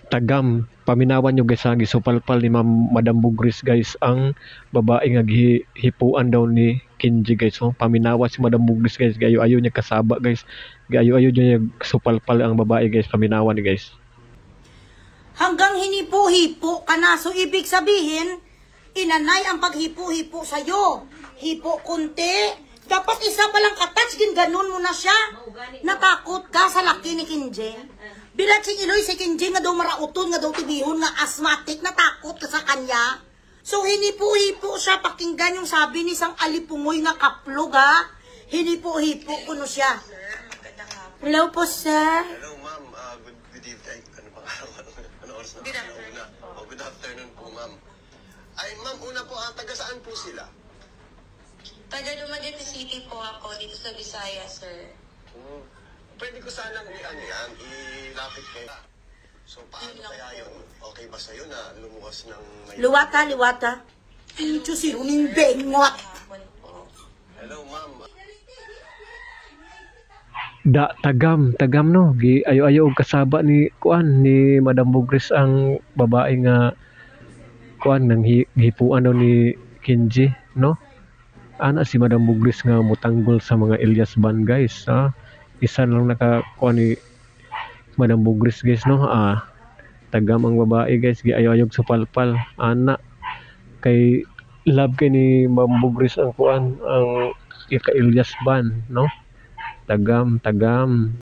Tagam paminawan nyo guys, gisupalpal ni Madam Bugris guys ang babae nga hipuan daw ni Kenji guys. So paminawa si Madam Bugris guys, gayo-ayo niya kasaba guys, gayo-ayo niya supalpal ang babae guys, paminawan ni guys. Hanggang hinipo-hipo ka na, so ibig sabihin inanay ang paghipo-hipo sa'yo. Hipo kunti, dapat isa palang katouch, ganun mo na siya. Natakot ka sa laki ni Kenji. Bilat si Iloy, si Kenji nga daw marauton, nga daw tibihon, nga asthmatic, natakot ka sa kanya. So hinipo-hipo siya, pakinggan yung sabi ni isang alipungoy nga kaplog ha. Hinipo-hipo ko no siya. Hello po sir. Hello ma'am, good evening. Ano bang araw? Ano oras na? Good afternoon po ma'am. Ay ma'am, una po, taga saan po sila? Taga Dumaguete City po ako, dito sa Visayas, sir. Pwede ko sanang ilapit kayo. So paano kaya yun? Okay ba sa'yo na lumuwas ng... Liwata. Ito si Runing Bengot. Hapon po. Hello ma'am. Tagam no, ayo-ayo og kasaba ni Madam Bugris ang babae nga nang hipuan daw ni Kenji no. Ana si Madam Bugris nga mutanggol sa mga Elias Ban guys ha. Isa lang ni Madam Bugris guys no. Tagam ang babae guys, ayo-ayo supalpal ana kay love kay ni Madam Bugris ang ang ika Elias Ban no. Tagam